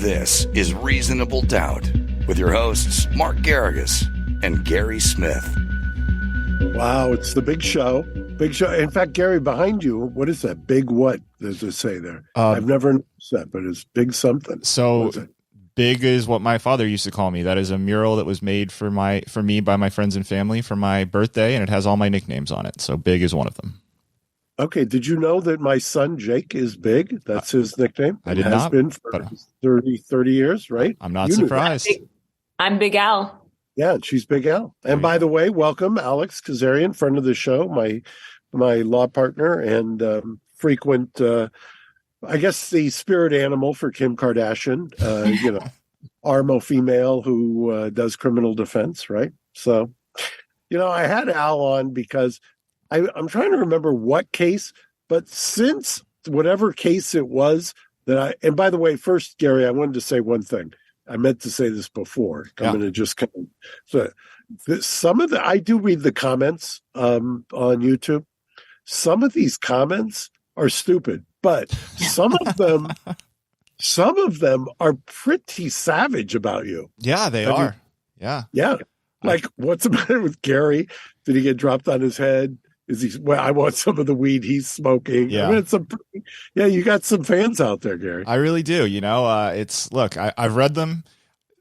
This is Reasonable Doubt with your hosts, Mark Garrigus and Gary Smith. Wow, it's the big show. Big show. In fact, Gary, behind you, what is that? Big what does it say there? I've never noticed that, but it's big something. So big is what my father used to call me. That is a mural that was made for me by my friends and family for my birthday, and it has all my nicknames on it. So big is one of them. Okay, did you know that my son Jake is Big? That's his nickname. I did not. Has been for 30 years, right? I'm not surprised. I'm Big Al. Yeah, she's Big Al. And by the way, welcome Alex Kazarian, friend of the show, my law partner and frequent, I guess the spirit animal for Kim Kardashian, Armo female who does criminal defense, right? So, I had Al on because I'm trying to remember what case, but since whatever case it was and by the way, first, Gary, I wanted to say one thing. I meant to say this before. I'm going to just I do read the comments on YouTube. Some of these comments are stupid, but some of them are pretty savage about you. Yeah, they are. Yeah. Like, what's the matter with Gary? Did he get dropped on his head? I want some of the weed he's smoking. Yeah. You got some fans out there, Gary. I really do. I've read them.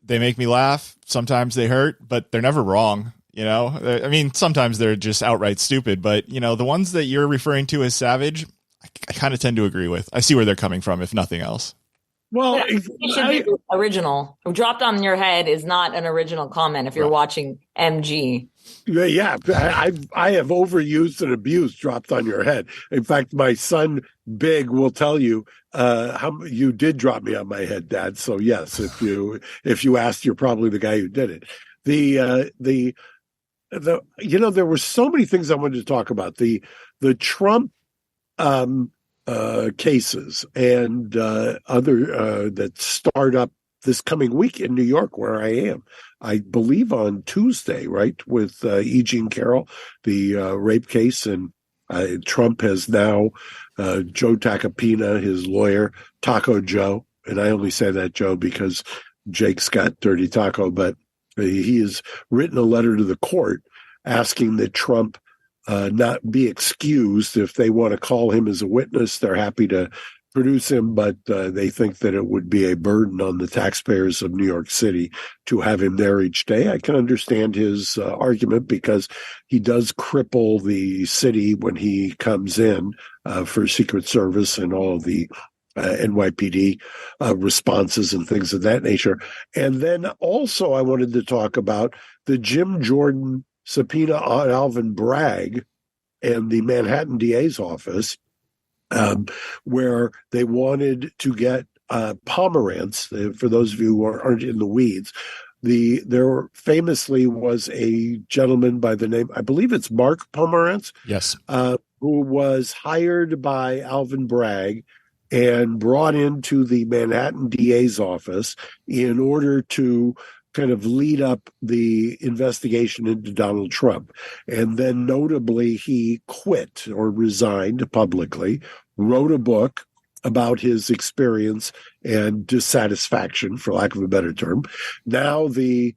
They make me laugh. Sometimes they hurt, but they're never wrong. I mean, sometimes they're just outright stupid, but the ones that you're referring to as savage, I kind of tend to agree with. I see where they're coming from, if nothing else. Well, it should be original. Dropped on your head is not an original comment if you're watching MG. Yeah, I have overused and abused dropped on your head. In fact, my son Big will tell you how you did drop me on my head, Dad. So yes, if you asked, you're probably the guy who did it. There were so many things I wanted to talk about. The Trump cases and other that start up this coming week in New York, where I am. I believe on Tuesday, right, with E. Jean Carroll, the rape case, and Trump has now Joe Tacopina, his lawyer, Taco Joe, and I only say that Joe because Jake's got Dirty Taco, but he has written a letter to the court asking that Trump not be excused. If they want to call him as a witness, they're happy to produce him, but they think that it would be a burden on the taxpayers of New York City to have him there each day. I can understand his argument because he does cripple the city when he comes in for Secret Service and all of the NYPD responses and things of that nature. And then also I wanted to talk about the Jim Jordan subpoena on Alvin Bragg and the Manhattan DA's office, where they wanted to get Pomerantz. For those of you who aren't in the weeds, there famously was a gentleman by the name, I believe it's Mark Pomerantz, yes, who was hired by Alvin Bragg and brought into the Manhattan DA's office in order to kind of lead up the investigation into Donald Trump. And then notably, he quit or resigned publicly, wrote a book about his experience and dissatisfaction, for lack of a better term. Now the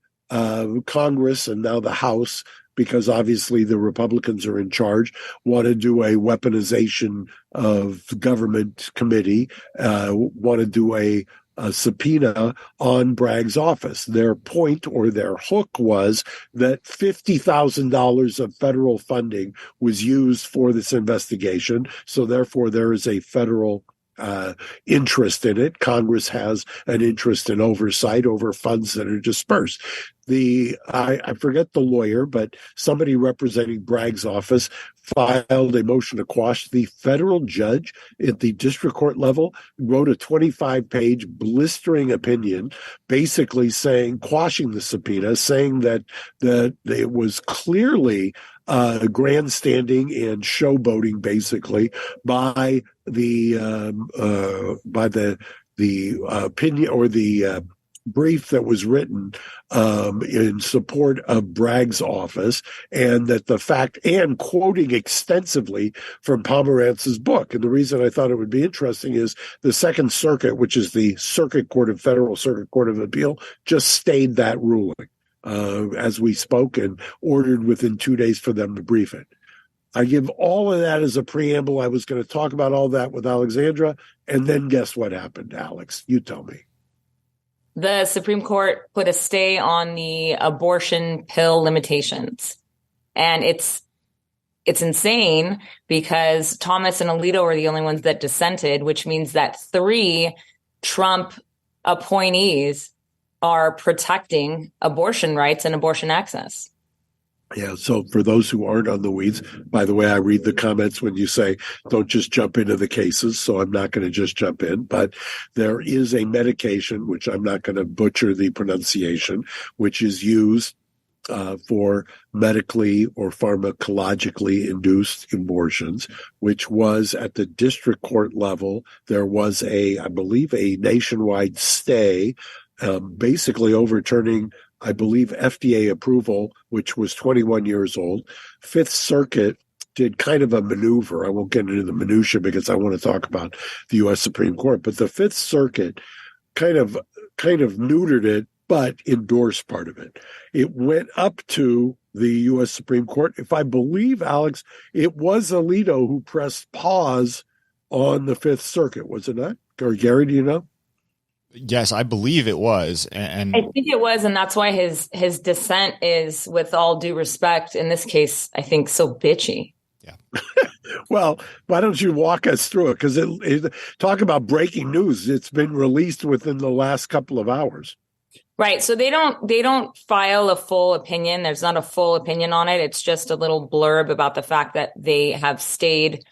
Congress and now the House, because obviously the Republicans are in charge, want to do a weaponization of government committee, want to do a subpoena on Bragg's office. Their point or their hook was that $50,000 of federal funding was used for this investigation. So therefore, there is a federal interest in it. Congress has an interest in oversight over funds that are dispersed. I forget the lawyer, but somebody representing Bragg's office filed a motion to quash. The federal judge at the district court level wrote a 25-page blistering opinion, basically quashing the subpoena, saying that it was clearly grandstanding and showboating, basically, by the opinion or the brief that was written in support of Bragg's office, and that the fact, and quoting extensively from Pomerantz's book. And the reason I thought it would be interesting is the Second Circuit, which is the Federal Circuit Court of Appeal, just stayed that ruling as we spoke and ordered within 2 days for them to brief it. I give all of that as a preamble. I was going to talk about all that with Alexandra, and then guess what happened, Alex? You tell me. The Supreme Court put a stay on the abortion pill limitations. And it's insane because Thomas and Alito are the only ones that dissented, which means that 3 Trump appointees are protecting abortion rights and abortion access. Yeah, so for those who aren't on the weeds, by the way, I read the comments when you say don't just jump into the cases, so I'm not going to just jump in. But there is a medication, which I'm not going to butcher the pronunciation, which is used for medically or pharmacologically induced abortions, which was at the district court level. There was I believe, a nationwide stay, basically overturning, I believe, FDA approval, which was 21 years old. Fifth Circuit did kind of a maneuver. I won't get into the minutia because I want to talk about the U.S. Supreme Court. But the Fifth Circuit kind of neutered it, but endorsed part of it. It went up to the U.S. Supreme Court. If I believe, Alex, it was Alito who pressed pause on the Fifth Circuit, was it not? Or Gary, do you know? Yes, I believe it was. And I think it was. And that's why his dissent is, with all due respect, in this case, I think, so bitchy. Yeah. Well, why don't you walk us through it? Because talk about breaking news. It's been released within the last couple of hours. Right. So they don't file a full opinion. There's not a full opinion on it. It's just a little blurb about the fact that they have stayed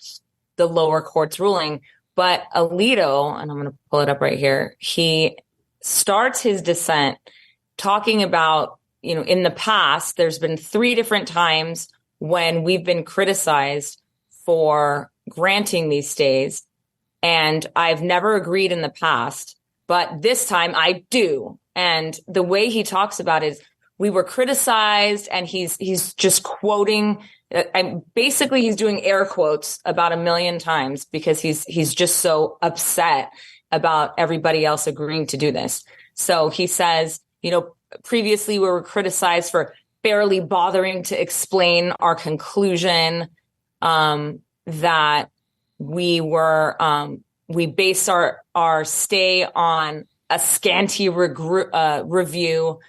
the lower court's ruling. But Alito, and I'm going to pull it up right here, he starts his dissent talking about, in the past, there's been 3 different times when we've been criticized for granting these stays. And I've never agreed in the past, but this time I do. And the way he talks about it is we were criticized, and he's just quoting. And basically, he's doing air quotes about 1 million times because he's just so upset about everybody else agreeing to do this. So he says, previously we were criticized for barely bothering to explain our conclusion, that we based our stay on a scanty review.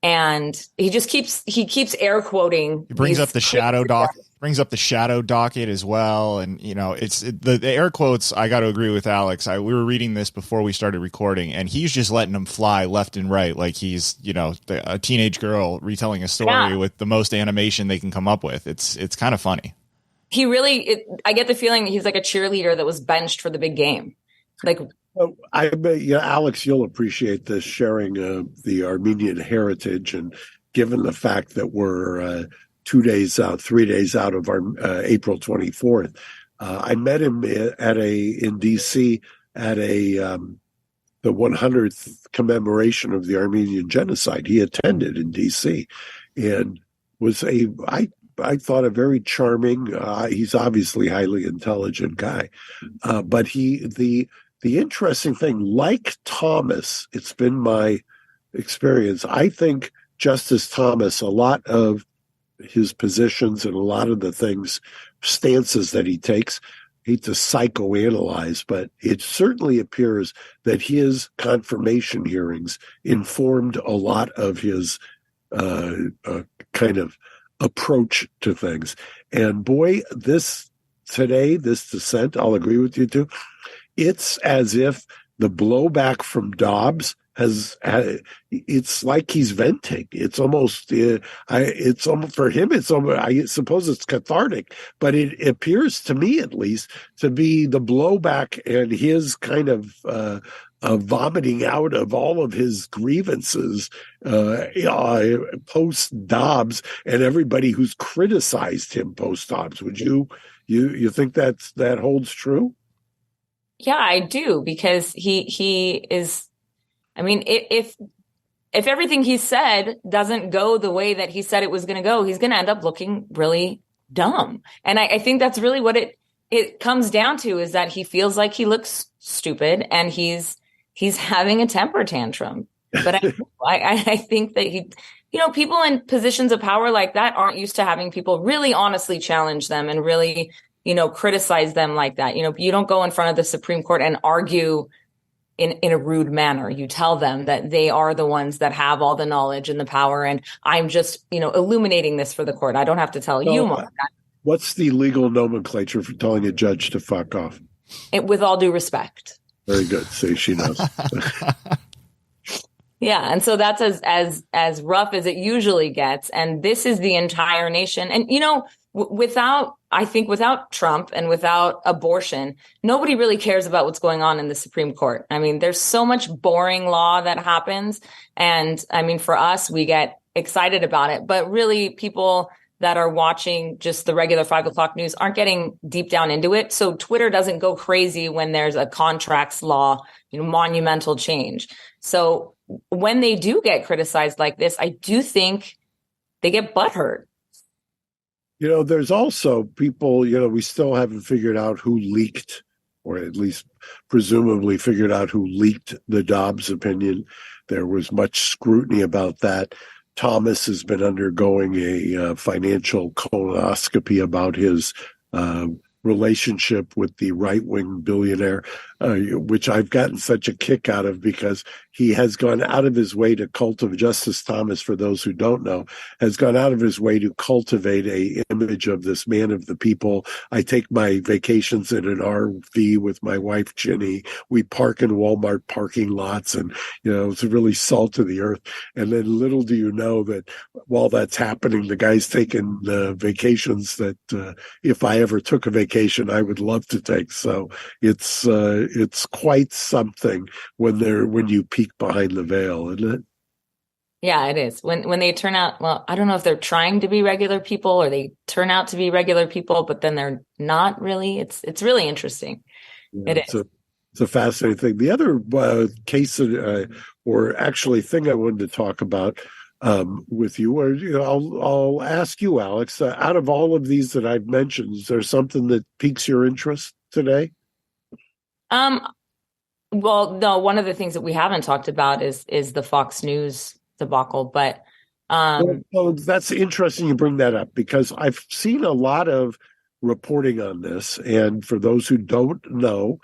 And he just keeps air quoting. He brings up the shadow docket as well. And, it's the air quotes. I got to agree with Alex. We were reading this before we started recording, and he's just letting them fly left and right. Like he's, a teenage girl retelling a story with the most animation they can come up with. It's kind of funny. He really, I get the feeling that he's like a cheerleader that was benched for the big game. Like, I bet, Alex, you'll appreciate this, sharing the Armenian heritage, and given the fact that we're 3 days out of our April 24th, I met him in D.C. at the 100th commemoration of the Armenian genocide. He attended in D.C. and was I thought a very charming. He's obviously a highly intelligent guy, but the interesting thing, like Thomas, it's been my experience. I think Justice Thomas, a lot of his positions and a lot of the stances that he takes, I hate to psychoanalyze, but it certainly appears that his confirmation hearings informed a lot of his kind of approach to things. And boy, this dissent, I'll agree with you too. It's as if the blowback from Dobbs it's like he's venting. It's almost, it's almost for him. It's almost, I suppose it's cathartic, but it appears to me, at least, to be the blowback and his kind of vomiting out of all of his grievances post Dobbs and everybody who's criticized him post Dobbs. Would you think that holds true? Yeah, I do, because he is. I mean, if if everything he said doesn't go the way that he said it was going to go, he's going to end up looking really dumb. And I think that's really what it comes down to, is that he feels like he looks stupid and he's having a temper tantrum. But I think that people in positions of power like that aren't used to having people really honestly challenge them and really, criticize them like that. You don't go in front of the Supreme Court and argue in a rude manner. You tell them that they are the ones that have all the knowledge and the power. And I'm just, illuminating this for the court. I don't have to tell you more. What's the legal nomenclature for telling a judge to fuck off? With all due respect. Very good. See, she knows. Yeah. And so that's as rough as it usually gets. And this is the entire nation. And, without Trump and without abortion, nobody really cares about what's going on in the Supreme Court. I mean, there's so much boring law that happens. And I mean, for us, we get excited about it. But really, people that are watching just the regular 5 o'clock news aren't getting deep down into it. So Twitter doesn't go crazy when there's a contracts law, monumental change. So when they do get criticized like this, I do think they get butthurt. There's also people, we still haven't figured out who leaked, or at least presumably figured out who leaked the Dobbs opinion. There was much scrutiny about that. Thomas has been undergoing a financial colonoscopy about his relationship with the right-wing billionaire, which I've gotten such a kick out of, because he has gone out of his way to cultivate, Justice Thomas, for those who don't know, has gone out of his way to cultivate a image of this man of the people. I take my vacations in an RV with my wife, Ginny. We park in Walmart parking lots, and, it's really salt of the earth. And then little do you know that while that's happening, the guy's taking vacations that if I ever took a vacation, I would love to take. So it's quite something when you peek behind the veil, isn't it? Yeah, it is. When they turn out, well, I don't know if they're trying to be regular people or they turn out to be regular people, but then they're not really. It's really interesting. Yeah, it is. It's a fascinating thing. The other case or actually thing I wanted to talk about with you, or I'll ask you, Alex, out of all of these that I've mentioned, is there something that piques your interest today? Well, no, one of the things that we haven't talked about is the Fox News debacle, but well, that's interesting you bring that up, because I've seen a lot of reporting on this, and for those who don't know,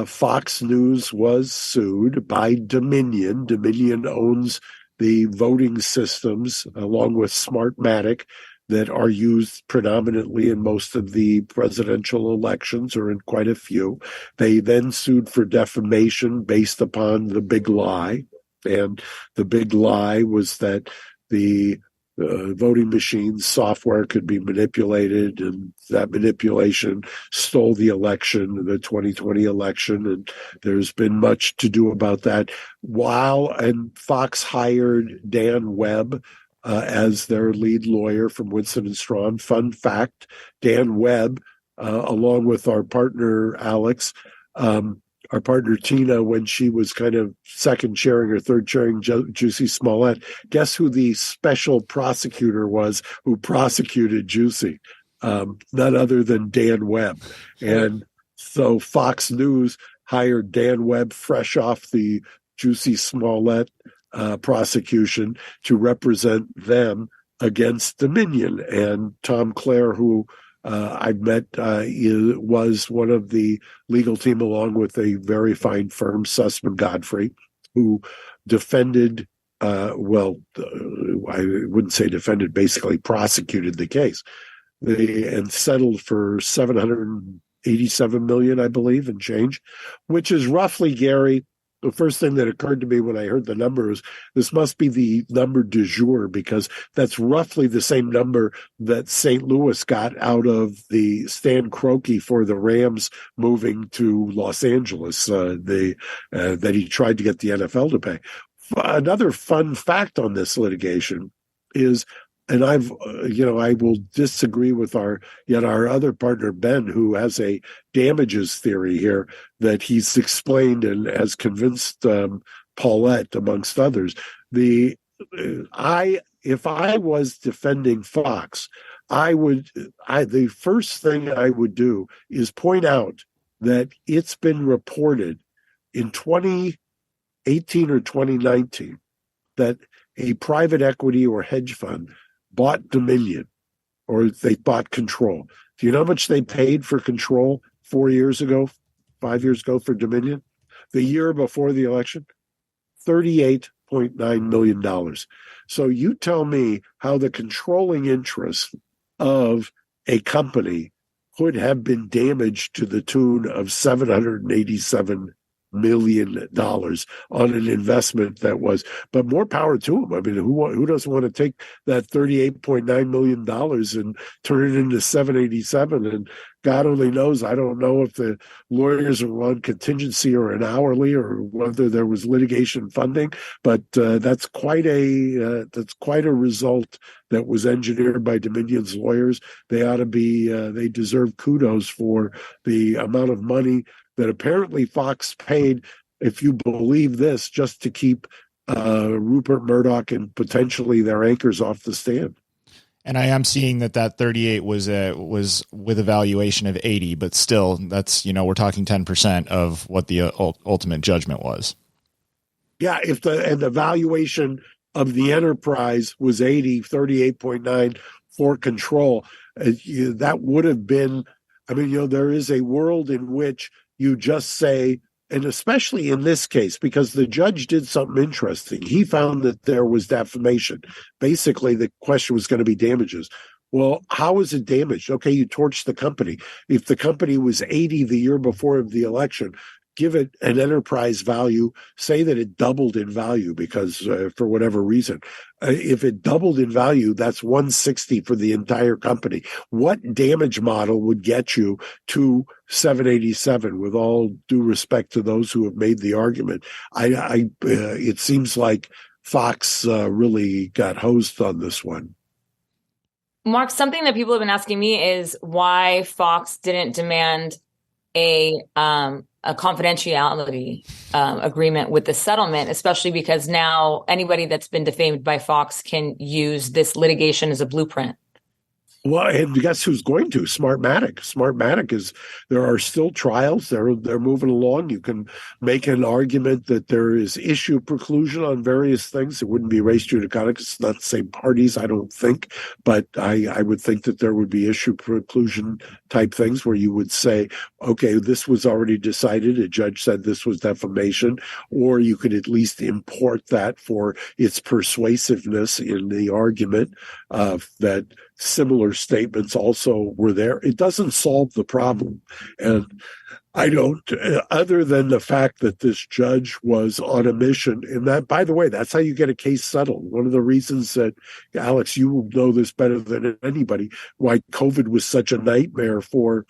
Fox News was sued by Dominion. Dominion owns the voting systems along with Smartmatic that are used predominantly in most of the presidential elections, or in quite a few. They then sued for defamation based upon the big lie. And the big lie was that the voting machine software could be manipulated, and that manipulation stole the election, the 2020 election. And there's been much to do about that. And Fox hired Dan Webb as their lead lawyer from Winston & Strawn. Fun fact, Dan Webb, along with our partner Alex, our partner Tina, when she was kind of second chairing or third chairing Jussie Smollett, guess who the special prosecutor was who prosecuted Jussie? None other than Dan Webb. And so Fox News hired Dan Webb fresh off the Jussie Smollett prosecution to represent them against Dominion. And Tom Clare, who I've met, was one of the legal team, along with a very fine firm, Sussman Godfrey, who defended, I wouldn't say defended, basically prosecuted the case, and settled for $787 million, I believe, and change, which is roughly, Gary, the first thing that occurred to me when I heard the number is this must be the number du jour, because that's roughly the same number that St. Louis got out of the Stan Kroenke for the Rams moving to Los Angeles, that he tried to get the NFL to pay. Another fun fact on this litigation is, and I will disagree with our other partner, Ben, who has a damages theory here that he's explained and has convinced Paulette, amongst others. If I was defending Fox, the first thing I would do is point out that it's been reported in 2018 or 2019 that a private equity or hedge fund bought Dominion, or they bought Control. Do you know how much they paid for Control 5 years ago for Dominion? The year before the election, $38.9 million. So you tell me how the controlling interest of a company could have been damaged to the tune of $787 million on an investment that was, but more power to them. I mean, who doesn't want to take that $38.9 million and turn it into 787? And God only knows, I don't know if the lawyers are on contingency or an hourly, or whether there was litigation funding, but that's quite a result that was engineered by Dominion's lawyers. They ought to be, they deserve kudos for the amount of money that apparently Fox paid, if you believe this, just to keep Rupert Murdoch and potentially their anchors off the stand. And I am seeing that 38 was with a valuation of 80, but still, that's, we're talking 10% of what the ultimate judgment was. Yeah, the valuation of the enterprise was 38.9 for Control, that would have been. I mean, there is a world in which you just say, and especially in this case, because the judge did something interesting. He found that there was defamation. Basically, the question was going to be damages. Well, how is it damaged? Okay, you torched the company. If the company was 80 the year before the election, give it an enterprise value, say that it doubled in value because for whatever reason. If it doubled in value, that's 160 for the entire company. What damage model would get you to 787, with all due respect to those who have made the argument? It seems like Fox really got hosed on this one. Mark, something that people have been asking me is why Fox didn't demand a confidentiality agreement with the settlement, especially because now anybody that's been defamed by Fox can use this litigation as a blueprint. Well, and guess who's going to? Smartmatic. Smartmatic is, there are still trials. They're moving along. You can make an argument that there is issue preclusion on various things. It wouldn't be res judicata because it's not the same parties, I don't think. But I would think that there would be issue preclusion type things where you would say, okay, this was already decided. A judge said this was defamation, or you could at least import that for its persuasiveness in the argument that similar statements also were there. It doesn't solve the problem. And I don't, other than the fact that this judge was on a mission, and that, by the way, that's how you get a case settled. One of the reasons that, Alex, you will know this better than anybody, why COVID was such a nightmare for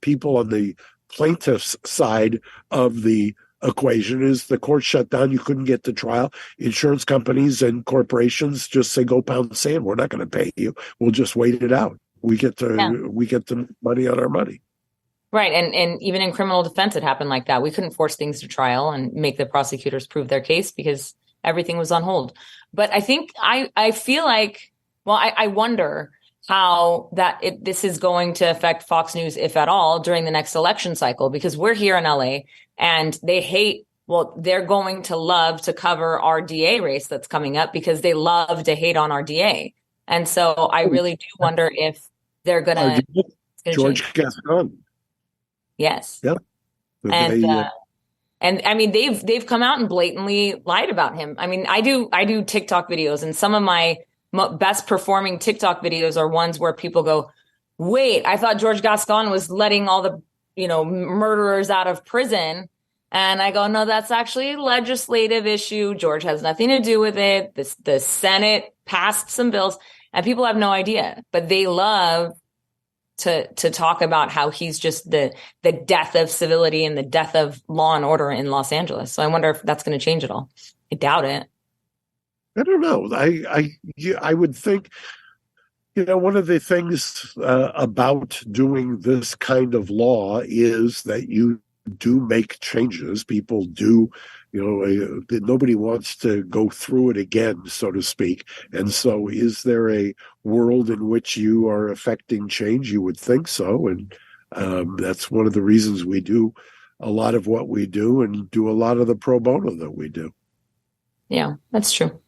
people on the plaintiff's side of the equation is the court shut down. You couldn't get to trial. Insurance companies and corporations just say, go pound sand. We're not going to pay you. We'll just wait it out. We get the money on our money. Right. And even in criminal defense, it happened like that. We couldn't force things to trial and make the prosecutors prove their case because everything was on hold. But I think I feel like, well, I wonder how this is going to affect Fox News, if at all, during the next election cycle, because we're here in LA and they're going to love to cover our DA race that's coming up because they love to hate on our DA. And so I really do wonder if they're going to George Gascon. Yes. Yep. And I mean, they've come out and blatantly lied about him. I mean, I do TikTok videos, and some of my best performing TikTok videos are ones where people go, wait, I thought George Gascon was letting all the, murderers out of prison. And I go, no, that's actually a legislative issue. George has nothing to do with it. The Senate passed some bills and people have no idea, but they love to talk about how he's just the death of civility and the death of law and order in Los Angeles. So I wonder if that's going to change at all. I doubt it. I don't know. I would think, one of the things about doing this kind of law is that you do make changes. People do Nobody wants to go through it again, so to speak. And so is there a world in which you are affecting change? You would think so. And that's one of the reasons we do a lot of what we do and do a lot of the pro bono that we do. Yeah, that's true.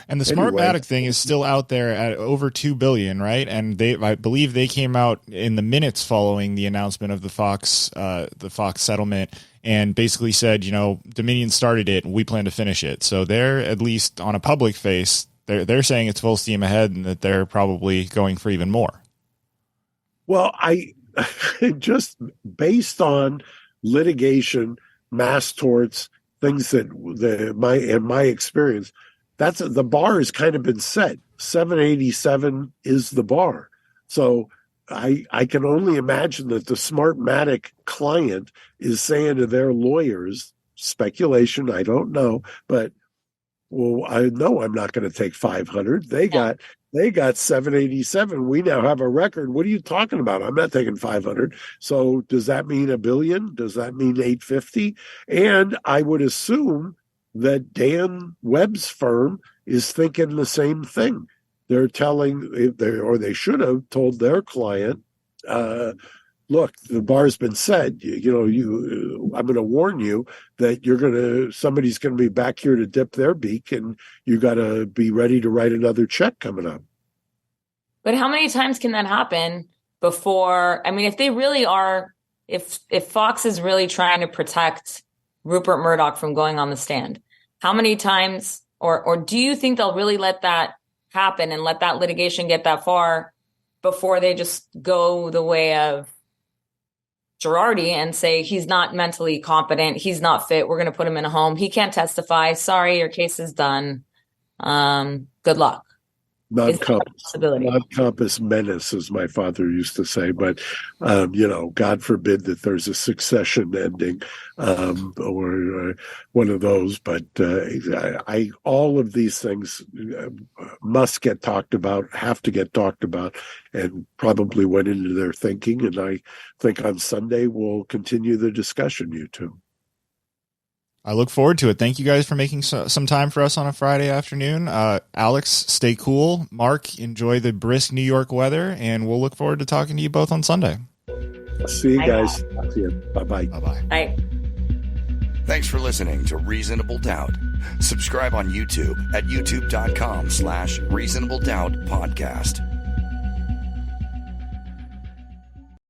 And the Smartmatic thing is still out there at over $2 billion, right? And I believe they came out in the minutes following the announcement of the Fox settlement and basically said, Dominion started it and we plan to finish it. So they're, at least on a public face, they're saying it's full steam ahead and that they're probably going for even more. Well, I just based on litigation, mass torts, things that in my experience, that's the bar has kind of been set. 787 is the bar. So I can only imagine that the Smartmatic client is saying to their lawyers, speculation, I don't know, but I know I'm not going to take 500. They got 787. We now have a record. What are you talking about? I'm not taking 500. So does that mean $1 billion? Does that mean 850? And I would assume that Dan Webb's firm is thinking the same thing. They're they should have told their client, look, the bar's been set. I'm going to warn you that somebody's going to be back here to dip their beak, and you got to be ready to write another check coming up. But how many times can that happen before? I mean, if they really are, if Fox is really trying to protect Rupert Murdoch from going on the stand, how many times, or do you think they'll really let that happen and let that litigation get that far before they just go the way of Girardi and say he's not mentally competent, he's not fit, we're going to put him in a home, he can't testify, sorry, your case is done, good luck? Non-compass menace, as my father used to say. But, God forbid that there's a Succession ending or one of those. But all of these things must get talked about, have to get talked about, and probably went into their thinking. And I think on Sunday we'll continue the discussion, you two. I look forward to it. Thank you guys for making some time for us on a Friday afternoon. Alex, stay cool. Mark, enjoy the brisk New York weather, and we'll look forward to talking to you both on Sunday. See you guys. See you. Bye-bye. Bye-bye. Bye. Thanks for listening to Reasonable Doubt. Subscribe on YouTube at youtube.com/Reasonable Doubt Podcast.